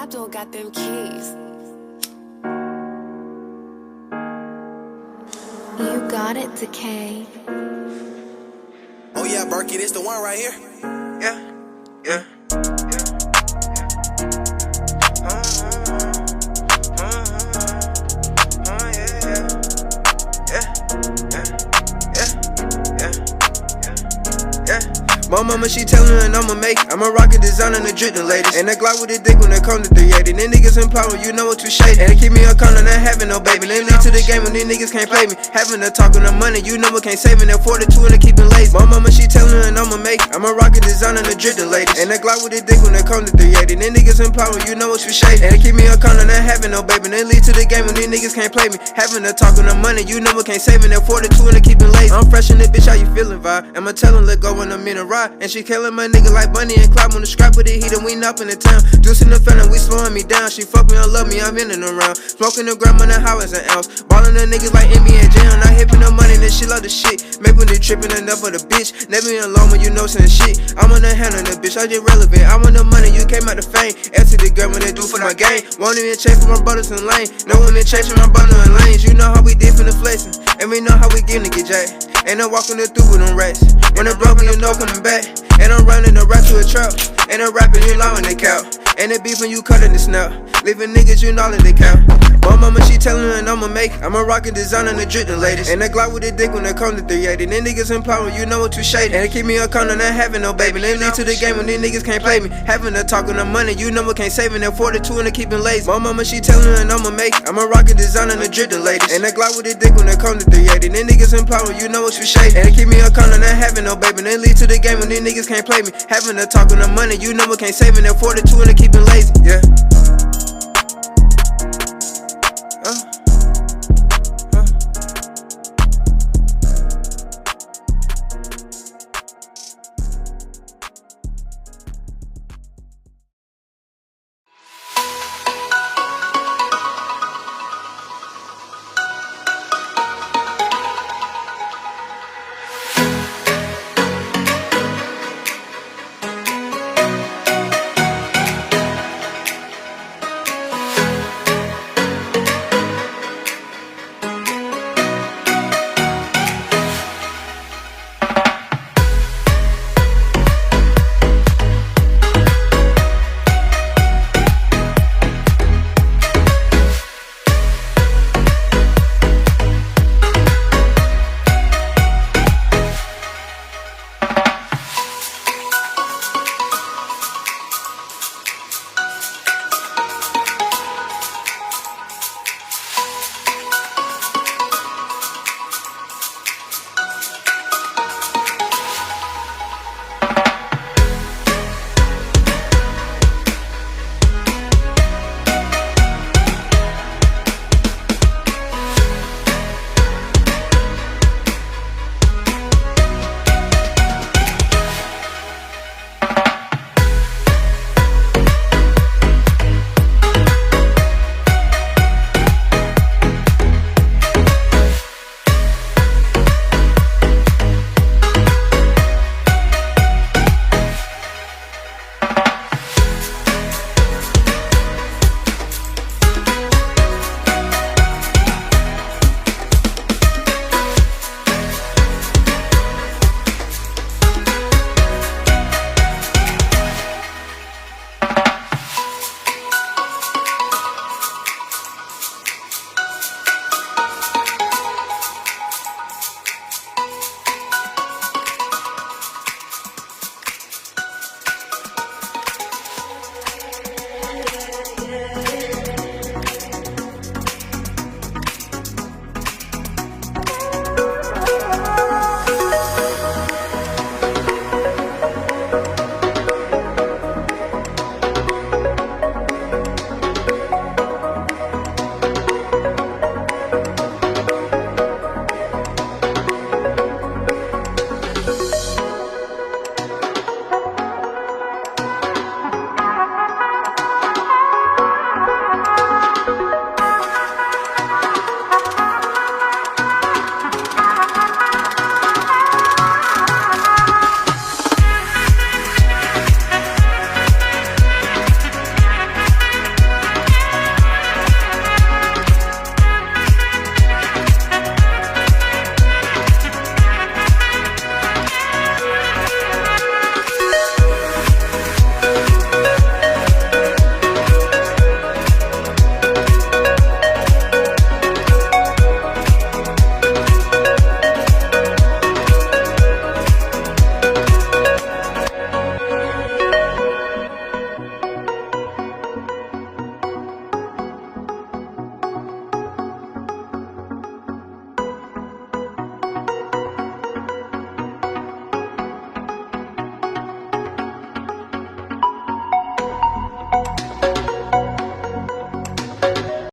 Abdul got them keys. You got it, Decay. Oh yeah, Berkey, this the one right here. Yeah, yeah. My mama, she tellin' and I'ma make it. I'm a rocket designer and the driftin' ladies. And that Glock with a dick when it come to 380. Them niggas in power, you know what you shady. And they keep me a corner, not having no baby. They lead to the game when these niggas can't play me. Having a talk on the money, you know what can't save me. That 42 and they keepin' lazy. My mama, she tellin' and I'ma make it. I'm a rocket designer and the driftin' ladies. And that Glock with a dick when it come to 380. Them niggas in power, you know what you shady. And they keep me a corner, not having no baby. They lead to the game when these niggas can't play me. Having a talk on the money, you know what can't save me. That 42 and they keepin' lazy. I'm fresh in this bitch, how you feelin', vibe? I'ma tell 'em let go when I'm in a ride. And she killin' my nigga like Bunny and Clyde. On the scrap with the heat and we up in the town. Juicing the feeling, we slowing me down. She fuck me, I love me, I'm in and around. Smoking the gram on the highways and ounce. Ballin' the niggas like NBA and Jam. Not hippin' the money, then she love the shit. Maybe when they trippin' enough for the bitch. Never in alone when you know some shit. I'm on the hand on the bitch, I just relevant. I want the money, you came out the fame. After the girl when they do for my game. Won't even chase for my brothers in lane. No one in chasing my brother in lanes. You know how we did from the flexing. And we know how we getting to get jacked. Ain't no walking the through with them rats. When it's broken, you know coming back. And I'm running the rap to a trap. And I'm rapping, you low in the cow. And the beef when you cutting the snout. Leaving niggas, you know in the cow. My mama, she tellin' and I'ma make it. I'm a rocket designer and the driftin' ladies. And that Glock with a dick when it come to 380. Them niggas in power, you know what you shady. And they keep me a corner, not having no baby. They lead to the game when these niggas can't play me. Having a talk on the money, you know what can't save me. That 42 and they keepin' lazy. My mama, she tellin' and I'ma make it. I'm a rocket designer and the driftin' ladies. And that Glock with a dick when it come to 380. Them niggas in power, you know what you shady. And they keep me a corner, not having no baby. They lead to the game when these niggas can't play me. Having a talk on the money, you know what can't save me. That 42 and they keepin' lazy. Yeah.